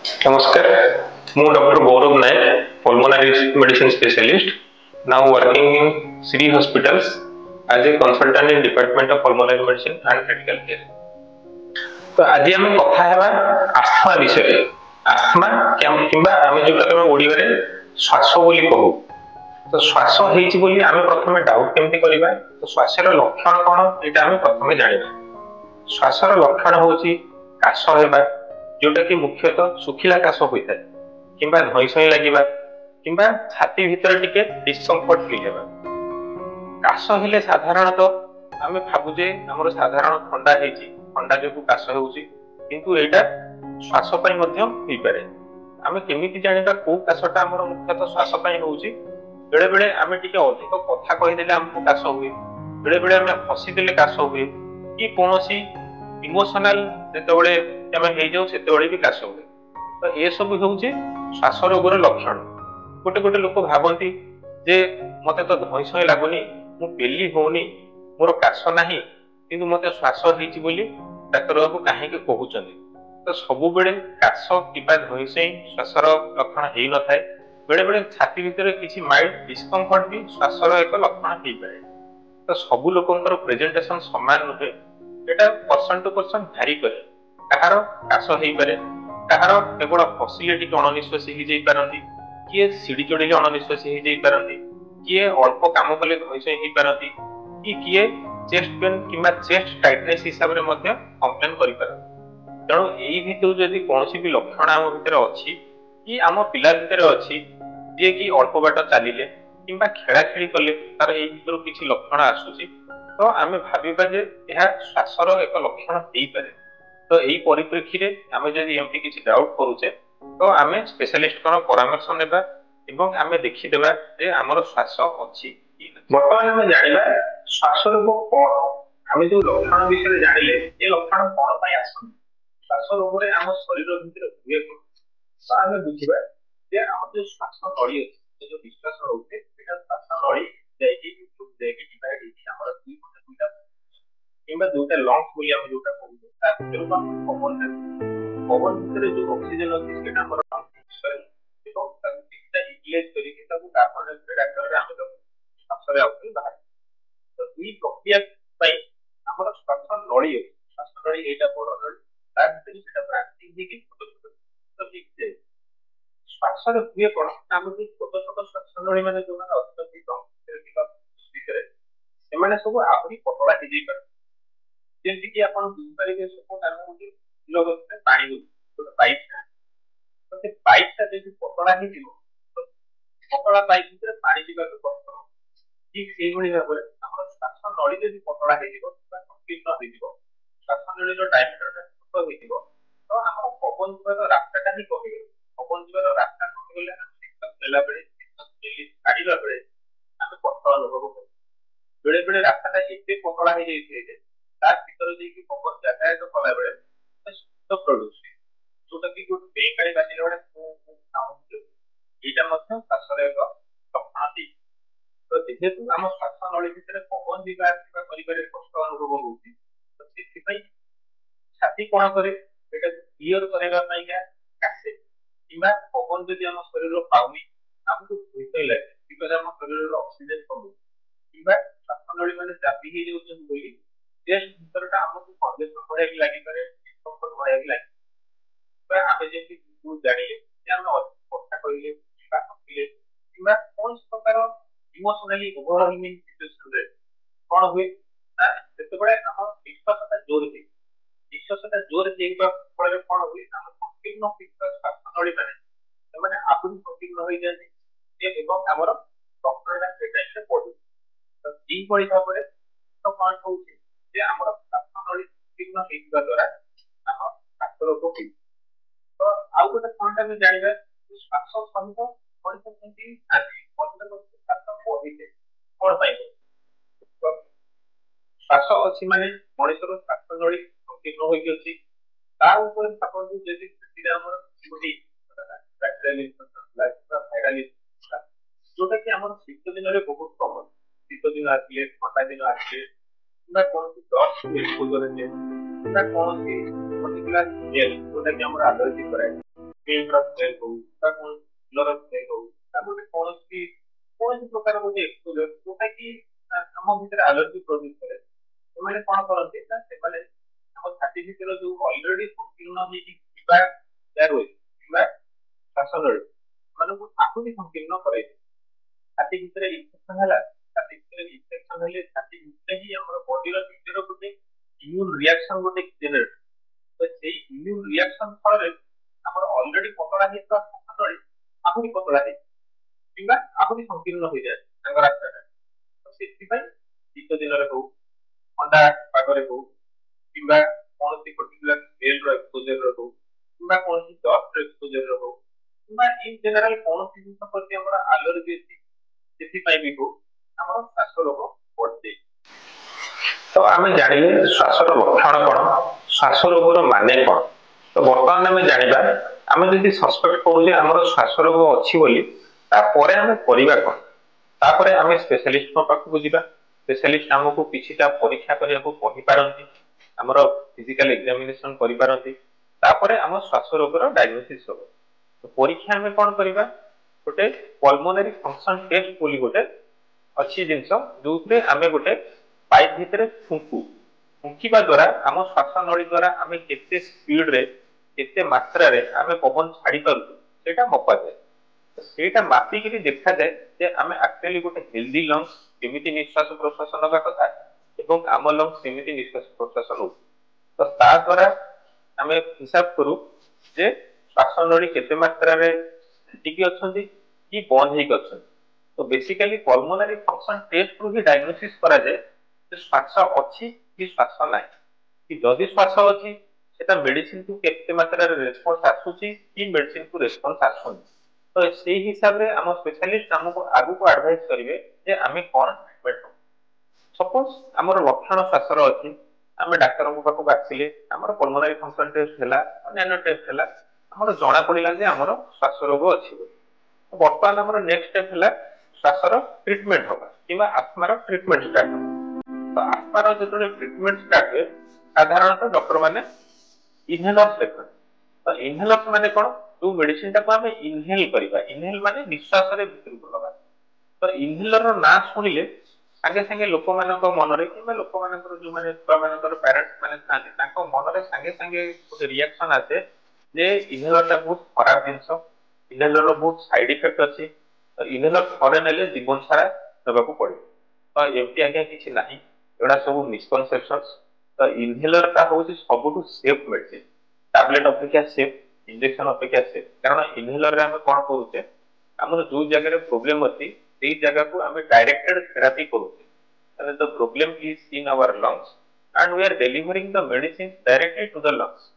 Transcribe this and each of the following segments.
नमस्कार, ମୁଁ doctor Gaurav Nayak, pulmonary medicine specialist, now working in Sri Hospitals as a consultant in Department of Pulmonary Medicine and Critical Care. तो आज ଆମେ କଥା ହେବା ଆସ୍ଥମା ବିଷୟରେ। ଆସ୍ଥମା କିମ୍ବା ଆମେ ଯୋଉଟାକୁ ଆମେ ଓଡ଼ିଆରେ ଶ୍ୱାସ ବୋଲି କହୁ। ତ ଶ୍ୱାସ ହେଇଛି ବୋଲି ଆମେ ପ୍ରଥମେ ଡାଉଟ୍ କେମିତି କରିବା? ତ ଶ୍ୱାସର ଲକ୍ଷଣ କ'ଣ ଏଇଟା ଆମେ ପ୍ରଥମେ ଜାଣିବା। ଶ୍ୱାସର ଲକ୍ଷଣ ହେଉଛି କାଶ ହେବା, जोटा कि मुख्यतः सुखिला काश होता है किंबा धई सई लगे किंबा छाती भीतर टिके डिस्कम्फर्ट फील हेबा। काश हेले साधारणतः आमे भाबुजे हमर साधारण ठंडा हेची, ठंडा जोगु काश हेउची, किंतु एटा श्वास पई मध्य होई पारे। आमे केमिति जानिबा को काशटा हमर मुख्यतः श्वास पई होउची? बेले बेले आमे टिके अधिक कथा कहि देले हमको काश हुए, बेले बेले आमे हसी देले काश हुए, कि कोनोसी इमोशनल जेतेबेले आमे हे जाउ सेतेबेले भी काश हुए। तो ए सब होउची श्वास रोगर लक्षण। गोटे गोटे लोक भाबंती जे मते तो धैसय लागुनी, मु पेली होउनी, मोर काश नाही, किंतु मते श्वास हेची बोली डाक्टर बाबू काहे के कहउचंदी। तो सब बेले काश किबा धैसय श्वासर लक्षण हेइ न थाए। बेले बेले छाती भीतर किछि माइल्ड डिस्कम्फर्ट भी श्वासर एक लक्षण हेइ पारे। तो सब लोकंकर प्रेजेंटेशन समान नुहे, एटा पर्सन टू पर्सन भ्यारी करे। कहार काश हेइ पारे, कहार केवल हसिले टिके अणनिश्वासी हेइ जाई पारंती, किए सिडी चढ़िले अणनिश्वासी हेइ जाई पारंती, किए अल्प काम कले धैसय हेइ पारंती, कि किए चेस्ट पेन किंबा चेस्ट टाइटनेस हिसाब रे मध्य कंप्लेन करि पारंती। तेणु एई भितर जदि कोनोसी भी लक्षण आम भितर अछि कि आम पिला भितर अछि जे कि अल्प बाट चलिले किंबा खेला खेली कले तार एई भितर किछि लक्षण आसुची, तो आमे भाबिबा जे एहा श्वासर एक लक्षण हेइ पारे। तो एई परिप्रेक्षी रे आमे जदि एमपी किछि डाउट करूचे, तो आमे स्पेशलिस्ट कोन परामर्श नेबा एवं आमे देखि देबा जे हमर श्वास अछि। वर्तमान आमे जानिबा श्वास रोग कोन। आमे जो लक्षण विषय जानिले ए लक्षण कोन पय आसु। श्वास रोग रे हम शरीर भितर हुए कोन, तो आमे बुझिबा जे हम जो श्वास नळी अछि, जो विश्वास होउते एटा श्वास नळी जाईकी जाईकी डिवाइड होई हमर दुईटा किंबा दुईटा लंग्स बोली हम जोटा कहू, ता भितर पवन पवन भितर जो ऑक्सीजन अछि सेटा हमर ଏବଂ ତାକୁ ଠିକଟା ୟୁଟିଲାଇଜ କରିକି ତାକୁ कार्बन डाइऑक्साइड ଆକାରରେ ଆମେ ତାକୁ ଶ୍ୱାସରେ ଆଉଟରେ ବାହାର। ତ ଏହି ପ୍ରକ୍ରିୟା ପାଇଁ ଆମର ଶ୍ୱାସ ନଳୀ ଅଛି, ଶ୍ୱାସ ନଳୀ ଏଇଟା ବଡ ନଳୀ, ତା ଭିତରେ ସେଟା ବ୍ରାଞ୍ଚିଂ ହେଇକି ଛୋଟ ଛୋଟ ହେଇକି ଶ୍ୱାସରେ ହୁଏ କଣ, ଆମର ଯୋଉ ଛୋଟ ଛୋଟ ଶ୍ୱାସ ନଳୀ ମାନେ ଯୋଉମାନେ ଅଛନ୍ତି ଭିତରେ ସେମାନେ ସବୁ ଆହୁରି ପତଳା ହେଇଯାଇ ପାରନ୍ତି। ଯେମିତି କି ଆପଣ ବୁଝିପାରିବେ ସବୁ କିଲୋ ପାଣି ଗୋଟେ ପାଇପ୍, ତ ସେ ପାଇପ୍ ଟା ଯଦି ପତଳା ହେଇଯିବ, ପତଳା ପାଇପ୍ ଭିତରେ ପାଣି ଯିବାକୁ କଷ୍ଟ ହବ। ଠିକ ସେଇଭଳି ଭାବରେ ଆମର ଶ୍ୱାସ ନଳୀ ଯଦି ପତଳା ହେଇଯିବ ବା ସଂକୀର୍ଣ୍ଣ ହେଇଯିବ, ଶ୍ୱାସ ନଳୀର ଡାଇମିଟରଟା ଛୋଟ ହେଇଯିବ, ତ ଆମର ପବନ ଯିବାର ରାସ୍ତାଟା ହିଁ କମିଯିବ। ପବନ ଯିବାର ରାସ୍ତା କମିଗଲେ ଆମେ ନିଶ୍ୱାସ ନେଲା ବେଳେ ଛାଡ଼ିଲା ବେଳେ ଆମେ କଷ୍ଟ ଅନୁଭବ କରୁ। ବେଳେ ବେଳେ ରାସ୍ତାଟା ଏତେ ପତଳା ହେଇଯାଇଥାଏ ଯେ ତା ଭିତରେ ଯାଇକି ପବନ ଯାତାୟାତ କଲା ବେଳେ ଶବ୍ଦ ପ୍ରଡ୍ୟୁସ ହୁଏ, ଯୋଉଟା କି ଗୋଟେ ବେଙ୍ଗାଳି ବାଜିଲା ବେଳେ ସାଉଣ୍ଡ। ଏଇଟା ମଧ୍ୟ ଶ୍ୱାସର ଏକ ଲକ୍ଷଣ ଦିଏ। ତ ଯେହେତୁ ଆମ ଶ୍ୱାସ ନଳୀ ଭିତରେ ପବନ ଯିବା ଆସିବା କରିବାରେ କଷ୍ଟ ଅନୁଭବ ହଉଛି, ତ ସେଥିପାଇଁ ଛାତି କଣ କରେ, ଏଟା କ୍ଲିୟର କରିବା ପାଇଁକା କାଶେ, କିମ୍ବା ପବନ ଯଦି ଆମ ଶରୀର ପାଉନି ଆମକୁ ଭୟ ଲାଗେ, ବିକଜ ଆମ ଶରୀରର ଅକ୍ସିଜେନ କମୁଛି କିମ୍ବା ଶ୍ୱାସ ନଳୀ ମାନେ ଚାପି ହେଇଯାଉଛନ୍ତି ବୋଲି ଚେଷ୍ଟ ଭିତରଟା ଆମକୁ କଂଜେସନ ଭଳିଆ ଲାଗିପାରେ, ଡିସ୍କମ୍ଫର୍ଟ ଭଳିଆ ଲାଗେ। ଆମେ ଯେମିତି ଜାଣିଲେ ଯେ ଆମେ କଥା କହିଲେ କିମ୍ବା ହସିଲେ କିମ୍ବା କୌଣସି ପ୍ରକାର ଇମୋସନାଲି ଓଭରୱେଲମିଂ ସିଚୁଏସନରେ କଣ ହୁଏ ନା, ଯେତେବେଳେ ଆମ ନିଶ୍ୱାସଟା ଜୋର ହୁଏ, ନିଶ୍ୱାସଟା ଜୋର ହେଇଯିବା ଫଳରେ କଣ ହୁଏ, ଆମ ସଂକୀର୍ଣ୍ଣ ଶ୍ୱାସ ନଳୀ ମାନେ ସେମାନେ ଆହୁରି ସଂକୀର୍ଣ୍ଣ ହୋଇଯାନ୍ତି ଏବଂ ଆମର ରକ୍ତଟା ସେ ଟାଇମରେ ବଢେ। ତ ଏଇଭଳି ଭାବରେ କଣ ହଉଛି ଯେ ଆମର ଶ୍ୱାସ ନଳୀ ସଂକୀର୍ଣ୍ଣ ହେଇଯିବା ଦ୍ୱାରା ଆମ ଶ୍ୱାସ ରୋଗ ହୁଏ। ତ ଆଉ ଗୋଟେ କଣଟା ଆମେ ଜାଣିବା, ଶ୍ୱାସ ସହିତ ମଣିଷ କେମିତି ଥାନ୍ତି, ଶ୍ୱାସ ବଢିଲେ କଣ ପାଇଁ? ଶ୍ୱାସ ଅଛି ମାନେ ମଣିଷର ଶ୍ୱାସ ନଳୀ ସଂକୀର୍ଣ୍ଣ ହୋଇକି ଅଛି, ତା ଉପରେ ଭାବନ୍ତୁ ଯଦି ସେଥିରେ ଆମର ଗୋଟେ ଭାଇରାଲ ଯୋଉଟା କି ଆମର ଶୀତ ଦିନରେ ବହୁତ କମନ। ଶୀତ ଦିନ ଆସିଲେ, ଥଣ୍ଡା ଦିନ ଆସିଲେ କିମ୍ବା କୌଣସି କିମ୍ବା କୌଣସି ପର୍ଟିକୁଲାର ସ୍ମେଲ ଯୋଉଟା କି ଆମର ଆଲର୍ଜି କରାଏ, फिल्म ର स्मेल हो ता कोन फूलर स्मेल हो ता गोटे कौन प्रकार गोटे एक्सपोजर जोटा कि हम भीतर एलर्जी प्रोड्यूस करे ସେମାନେ କଣ କରନ୍ତି ନା ସେମାନେ ଆମ ଛାତି ଭିତରେ ଯୋଉ ଅଲରେଡି ସଂକୀର୍ଣ୍ଣ ହେଇକି ଥିବା ଏୟାର ୱେ କିମ୍ବା ଶ୍ୱାସନଳୀ ସେମାନଙ୍କୁ ଆହୁରି ସଂକୀର୍ଣ୍ଣ କରାଇ ଛାତି ଭିତରେ ଇନଫେକ୍ସନ ହେଲା ଛାତି ଭିତରେ ଇନଫେକ୍ସନ ହେଲେ ଛାତି ଭିତରେ ହିଁ ଆମର ବଡିର ନିଜର ଗୋଟେ ଇମ୍ୟୁନ ରିଆକ୍ସନ ଗୋଟେ ଜେନେରେଟ ତ ସେଇ ଇମ୍ୟୁନ ରିଆକ୍ସନ ଫଳରେ ଆମର ଅଲରେଡି ପତଳା ହେଇଥିବା ଶ୍ୱାସନଳୀ ଆହୁରି ପତଳା ହେଇଯାଏ କିମ୍ବା ଆହୁରି ସଂକୀର୍ଣ୍ଣ ହୋଇଯାଏ ତାଙ୍କ ରାସ୍ତାଟା ତ ସେଥିପାଇଁ ଶୀତ ଦିନରେ ହଉ ଥଣ୍ଡା ପାଗରେ ହଉ କିମ୍ବା କୌଣସି ପର୍ଟିକୁଲାର ସ୍ମେଲର ଏକ୍ସପୋଜର ହଉ କିମ୍ବା କୌଣସି ଡଷ୍ଟର ଏକ୍ସପୋଜର ହଉ କିମ୍ବା ଇନ୍ ଜେନେରାଲ କୌଣସି ଜିନିଷ ପ୍ରତି ଆମର ଆଲର୍ଜି ଅଛି ସେଥିପାଇଁ ବି ହଉ ଆମର ଶ୍ୱାସ ରୋଗ ବଢିଯାଏ। ତ ଆମେ ଜାଣିଲେ ଶ୍ୱାସର ଲକ୍ଷଣ କଣ ଶ୍ୱାସ ରୋଗର ମାନେ କଣ ତ ବର୍ତ୍ତମାନ ଆମେ ଜାଣିବା ଆମେ ଯଦି ସସ୍ପେକ୍ଟ କରୁଛେ ଆମର ଶ୍ୱାସ ରୋଗ ଅଛି ବୋଲି ତାପରେ ଆମେ କରିବା କଣ ତାପରେ ଆମେ ସ୍ପେଶାଲିଷ୍ଟଙ୍କ ପାଖକୁ ଯିବା ସ୍ପେଶାଲିଷ୍ଟ ଆମକୁ କିଛିଟା ପରୀକ୍ଷା କରିବାକୁ କହିପାରନ୍ତି ଆମର ଫିଜିକାଲ ଏକ୍ସାମିନେସନ କରିପାରନ୍ତି ତାପରେ ଆମ ଶ୍ୱାସ ରୋଗର ଡାଇଗ୍ନୋସିସ୍ ହବ ପରୀକ୍ଷା ଆମେ କଣ କରିବା ଗୋଟେ ପଲମୋନାରୀ ଫଙ୍କସନ ଟେଷ୍ଟ ବୋଲି ଗୋଟେ ଅଛି ଜିନିଷ ଯୋଉଥିରେ ଆମେ ଗୋଟେ ପାଇପ୍ ଭିତରେ ଫୁଙ୍କିବା ଦ୍ୱାରା ଆମ ଶ୍ୱାସନଳୀ ଦ୍ୱାରା ଆମେ କେତେ ସ୍ପିଡରେ କେତେ ମାତ୍ରାରେ ଆମେ ପବନ ଛାଡି ପାରୁଛୁ ସେଇଟା ମପାଯାଏ ସେଇଟା ମାପିକିରି ଦେଖାଯାଏ ଯେ ଆମେ ଆକ୍ଚୁଆଲି ଗୋଟେ ହେଲ୍ଦି ଲଙ୍ଗସ କେମିତି ନିଶ୍ୱାସ ପ୍ରଶ୍ୱାସ ନେବା କଥା ଏବଂ ଆମ ଲଙ୍ଗସ କେମିତି ନିଶ୍ୱାସ ପ୍ରଶ୍ୱାସ ନଉଛି ତ ତା ଦ୍ୱାରା ଆମେ ହିସାବ କରୁ ଯେ ଶ୍ୱାସନଳୀ କେତେ ମାତ୍ରାରେ ସେଟିକି ଅଛନ୍ତି କି ବନ୍ଦ ହେଇକି ଅଛନ୍ତି ତ ବେସିକାଲି ପଲମୋନାରୀ ଫଙ୍କସନ ଟେଷ୍ଟରୁ ହିଁ ଡାଇଗ୍ନୋସିସ୍ କରାଯାଏ ଯେ ଶ୍ୱାସ ଅଛି କି ଶ୍ୱାସ ନାହିଁ କି ଯଦି ଶ୍ୱାସ ଅଛି ସେଟା ମେଡିସିନକୁ କେତେ ମାତ୍ରାରେ ରେସ୍ପନ୍ସ ଆସୁଛି କି ମେଡିସିନକୁ ରେସ୍ପନ୍ସ ଆସୁନି ତ ସେଇ ହିସାବରେ ଆମ ସ୍ପେଶାଲିଷ୍ଟ ଆମକୁ ଆଗକୁ ଆଡଭାଇସ କରିବେ ଯେ ଆମେ କଣ ଟ୍ରିଟମେଣ୍ଟ ସପୋଜ ଆମର ଲକ୍ଷଣ ଶ୍ୱାସର ଅଛି ଆମେ ଡାକ୍ତରଙ୍କ ପାଖକୁ ଆସିଲେ ଆମର ପଲମୋନାରୀ ଫଙ୍କସନ ଟେଷ୍ଟ ହେଲା ଅନ୍ୟାନ୍ୟ ଟେଷ୍ଟ ହେଲା ଆମର ଜଣା ପଡିଲା ଯେ ଆମର ଶ୍ୱାସ ରୋଗ ଅଛି ବର୍ତ୍ତମାନ ଆମର ନେକ୍ସଟ ଷ୍ଟେପ ହେଲା ଶ୍ୱାସର ଟ୍ରିଟମେଣ୍ଟ ହବା କିମ୍ବା ଆସ୍ମାର ଟ୍ରିଟମେଣ୍ଟ ଷ୍ଟାର୍ଟ ହବ ତ ଆସ୍ମାର ଯେତେବେଳେ ଟ୍ରିଟମେଣ୍ଟ ଷ୍ଟାର୍ଟ ହୁଏ ସାଧାରଣତଃ ଡକ୍ଟର ମାନେ ଇନହେଲର୍ସ ଲେଖନ୍ତି ତ ଇନହେଲର୍ସ ମାନେ କଣ ଯୋଉ ମେଡିସିନ ଟାକୁ ଆମେ ଇନହେଲ କରିବା ଇନହେଲ ମାନେ ନିଶ୍ୱାସରେ ଭିତରକୁ ନେବା ତ ଇନହେଲର ନାଁ ଶୁଣିଲେ ସାଙ୍ଗେ ସାଙ୍ଗେ ଲୋକମାନଙ୍କ ମନରେ କିମ୍ବା ଲୋକମାନଙ୍କର ଯୋଉମାନେ ଛୁଆମାନଙ୍କର ପ୍ୟାରେଣ୍ଟସ ମାନେ ଥାନ୍ତି ତାଙ୍କ ମନରେ ସାଙ୍ଗେ ସାଙ୍ଗେ ଗୋଟେ ରିଆକ୍ସନ ଆସେ ଯେ ଇନହେଲରଟା ବହୁତ ଖରାପ ଜିନିଷ ଇନହେଲର ବହୁତ ସାଇଡ ଇଫେକ୍ଟ ଅଛି ତ ଇନହେଲର ଥରେ ନେଲେ ଜୀବନ ସାରା ନେବାକୁ ପଡିବ ତ ଏମିତି ଆଜ୍ଞା କିଛି ନାହିଁ ଏଗୁଡା ସବୁ ମିସକନସେପସନ ତ ଇନହେଲରଟା ହଉଛି ସବୁଠୁ ସେଫ ମେଡିସିନ ଟାବଲେଟ ଅପେକ୍ଷା ସେଫ इंजेक्शन अपेक्षा से कारण इनहेलर रे हमें कोन करूचे हमर जो जगह रे प्रॉब्लम अछि सेही जगह को हमें डायरेक्टेड थेरेपी करूचे and the problem is in our lungs and we are delivering the medicine directly to the lungs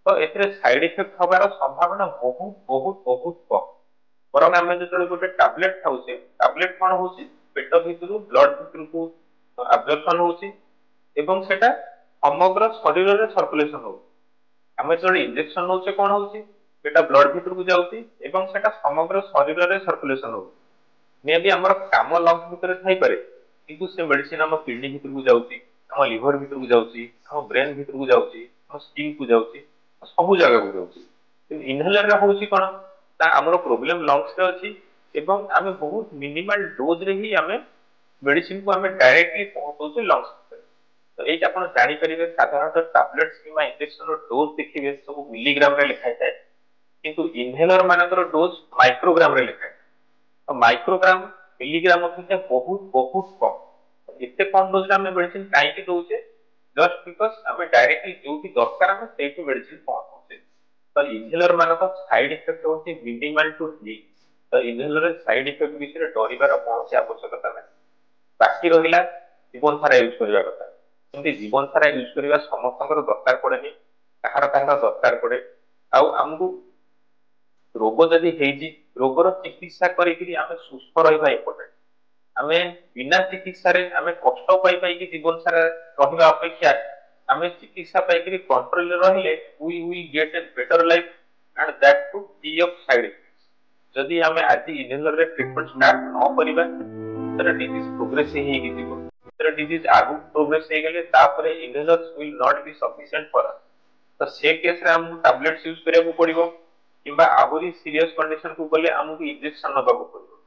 तो एथरे साइड इफेक्ट हबार संभावना बहुत बहुत बहुत कम बरं आमे जतले गोटे टैबलेट खाउचे टैबलेट कोन होची पेट भितरु ब्लड भितरु को अब्जॉर्प्शन होची एवं सेटा समग्र शरीर रे सर्कुलेशन हो आमे जतले इंजेक्शन नोचे कोन होची पेटा ब्लड भितरु को जाउची एवं सेटा समग्र शरीर रे सर्कुलेशन हो मे भी हमर काम लंग्स भितर थाई पारे किंतु से मेडिसिन हम किडनी भितर को जाउची हम लिवर भितर को जाउची हम ब्रेन भितर को जाउची हम स्किन को जाउची सब जगह को जाउची इनहेलर रे होची कोन ता हमर प्रॉब्लम लंग्स रे अछि एवं आमे बहुत मिनिमल डोज रे ही आमे मेडिसिन को आमे डायरेक्टली पहुंचौचे लंग्स तो एई आपण जानि परिबे साधारणतः टैबलेट्स किबा इंजेक्शन रो डोज देखिबे सब मिलीग्राम रे लिखा थाए किंतु इनहेलर मानकर डोज माइक्रोग्राम रे लिखा तो माइक्रोग्राम मिलीग्राम अपेक्षा बहुत बहुत कम एते कम डोज रे आमे मेडिसिन काई के दोचे जस्ट बिकॉज़ आमे डायरेक्टली जोटी दरकार आमे सेठी मेडिसिन पहुंचौचे तो इनहेलर मानकर साइड इफेक्ट होची मिनिमल टू ली तो इनहेलर साइड इफेक्ट विषय डरिबार कौन आवश्यकता नहीं बाकी रहिला जीवन सारा यूज करबा कथा एमती जीवन सारा यूज करबा समस्तकर दरकार पड़ेनी काହାର काହାର दरकार पड़े आउ हमकु रोग जदि हेजी रोगर चिकित्सा करिकरी आमे सुस्थ रहबा इम्पोर्टेंट आमे बिना चिकित्सा रे आमे कष्ट पाई पाई कि जीवन सारा रहबा अपेक्षा आमे चिकित्सा पाई करी कंट्रोल रे रहिले we will get a better life and that too free of side effects जदि आमे आज इनहेलर रे ट्रीटमेंट स्टार्ट न करिबा तर डिजीज प्रोग्रेस ही जीवो तर डिजीज आगु प्रोग्रेस हे गेले तापरे inhalers will not be sufficient for us तो से केस रे हम टैबलेट्स यूज करिया को पड़िबो किंबा आहुरी सीरियस कंडीशन को गले आमको इंजेक्शन नबाक पड़ो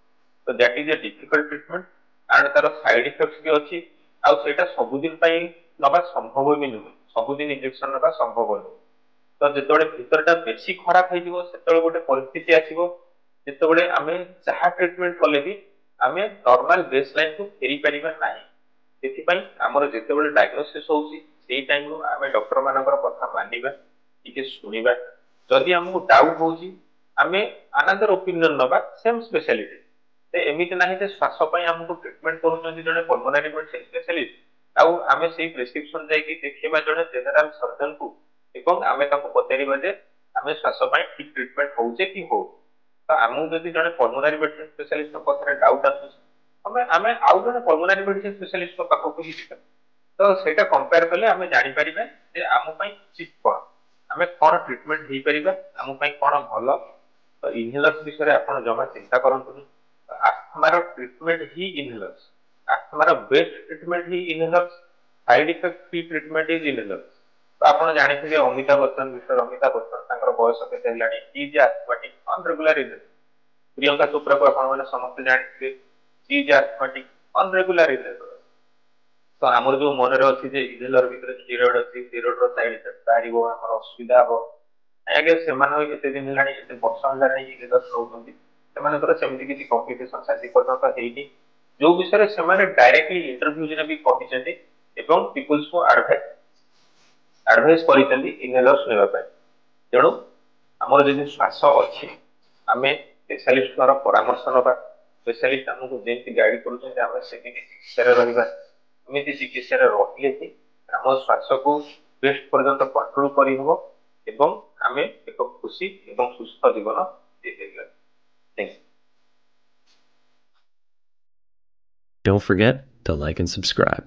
तो that is a difficult treatment and तार साइड इफेक्ट्स भी अच्छी आउ सेटा सबुदिन नबा संभव भी नुहे सबुदिन इंजेक्शन नबा संभव नुहे तो जिते भितरटा बेसी खराब हो गोटे परिस्थिति आसो जिते आम जहाँ ट्रिटमेंट कले भी आम नॉर्मल बेस लाइन को फेरी पारिबा नाही ସେଥିପାଇଁ ଆମର ଯେତେବେଳେ ଡାଇଗ୍ନୋସିସ୍ ହଉଛି ସେଇ ଟାଇମରୁ ଆମେ ଡକ୍ଟର ମାନଙ୍କର କଥା ମାନିବା ଟିକେ ଶୁଣିବା ଯଦି ଆମକୁ ଡାଉଟ ହଉଛି ଆମେ ଆନାଦର ଓପିନିଅନ ନବା ସେମ୍ ସ୍ପେଶାଲିଟି ଏମିତି ନାହିଁ ଯେ ଶ୍ୱାସ ପାଇଁ ଆମକୁ ଟ୍ରିଟମେଣ୍ଟ କରୁଛନ୍ତି ଜଣେ ପଲମୋନାରୀ ମେଡିସିନ ସ୍ପେଶାଲିଷ୍ଟ ଆଉ ଆମେ ସେଇ ପ୍ରେସକ୍ରିପସନ ଯାଇକି ଦେଖେଇବା ଜଣେ ଜେନେରାଲ ସର୍ଜନକୁ ଏବଂ ଆମେ ତାଙ୍କୁ ପଚାରିବା ଯେ ଆମେ ଶ୍ୱାସ ପାଇଁ ଠିକ ଟ୍ରିଟମେଣ୍ଟ ହଉଛି କି ହଉ ତ ଆମକୁ ଯଦି ଜଣେ ପଲମୋନାରୀ ମେଡିସିନ ସ୍ପେଶାଲିଷ୍ଟଙ୍କ ପାଖରେ ଡାଉଟ ଆସୁଛି ଆମେ ଆଉ ଜଣେ ପଲମୋନାରୀ ମେଡିସିନ ସ୍ପେଶାଲିଷ୍ଟଙ୍କ ପାଖକୁ ହିଁ ଯିବା ତ ସେଇଟା କମ୍ପେୟାର କଲେ ଆମେ ଜାଣିପାରିବା ଯେ ଆମ ପାଇଁ ଠିକ କଣ ଆମେ କଣ ଟ୍ରିଟମେଣ୍ଟ ହେଇପାରିବା ଆମ ପାଇଁ କଣ ଭଲ ତ ଇନହେଲର୍ସ ବିଷୟରେ ଆପଣ ଜମା ଚିନ୍ତା କରନ୍ତୁନି ଆସ୍ଥମାର ଟ୍ରିଟମେଣ୍ଟ ହିଁ ଇନହେଲର୍ସ ଆସ୍ଥମାର ବେଷ୍ଟ ଟ୍ରିଟମେଣ୍ଟ ହିଁ ଇନହେଲର୍ସ ସାଇଡ ଇଫେକ୍ଟ ଫ୍ରି ଟ୍ରିଟମେଣ୍ଟ ହିଁ ଇନହେଲର୍ସ ତ ଆପଣ ଜାଣିଥିବେ ଅମିତାଭ ବଚ୍ଚନ ବିଷୟରେ ଅମିତାଭ ବଚ୍ଚନ ତାଙ୍କର ବୟସ କେତେ ହେଲାଣି ଇଜ ଆସ୍ଥମାଟିକ ଅନରେଗୁଲାର ଇନହେଲର ପ୍ରିୟଙ୍କା ଚୋପ୍ରାକୁ ଆପଣ ମାନେ ସମସ୍ତେ ଜାଣିଥିବେ ଇଜ ଆସ୍ଥମାଟିକ ଅନରେଗୁଲାର ଇନହେଲର ତ ଆମର ଯୋଉ ମନରେ ଅଛି ଯେ ଇନହେଲର ଭିତରେ ଷ୍ଟିରଏଡ ଅଛି ଷ୍ଟିରଏଡର ସାଇଡ ଇଫେକ୍ଟ ବାହାରିବ ଆମର ଅସୁବିଧା ହବ ଆଜ୍ଞା ସେମାନେ କେତେ ଦିନ ହେଲାଣି କେତେ ବର୍ଷ ହେଲାଣି ଇନହେଲର ନେଉଛନ୍ତି ସେମାନଙ୍କର ସେମିତି କିଛି କମ୍ପ୍ଲିକେସନ ଆଜି ପର୍ଯ୍ୟନ୍ତ ହେଇନି ଯୋଉ ବିଷୟରେ ସେମାନେ ଡାଇରେକ୍ଟଲି ଇଣ୍ଟରଭ୍ୟୁରେ ବି କହିଛନ୍ତି ଏବଂ ପିପୁଲ୍ସକୁ ଆଡଭାଇସ୍ କରିଛନ୍ତି ଇନହେଲର୍ସ ନେବା ପାଇଁ ତେଣୁ ଆମର ଯଦି ଶ୍ୱାସ ଅଛି ଆମେ ସ୍ପେଶାଲିଷ୍ଟଙ୍କର ପରାମର୍ଶ ନବା ସ୍ପେଶାଲିଷ୍ଟ ଆମକୁ ଯେମିତି ଗାଇଡ କରୁଛନ୍ତି ଆମେ ସେମିତି ଚିକିତ୍ସାରେ ରହିବା ଏମିତି ଚିକିତ୍ସାରେ ରହିଲେ ହିଁ ଆମ ଶ୍ୱାସକୁ ବେଷ୍ଟ ପର୍ଯ୍ୟନ୍ତ କଣ୍ଟ୍ରୋଲ କରିହେବ ଏବଂ ଆମେ ଏକ ଖୁସି ଏବଂ ସୁସ୍ଥ ଜୀବନ ଦେଇପାରିବା thank you Don't forget to like and subscribe.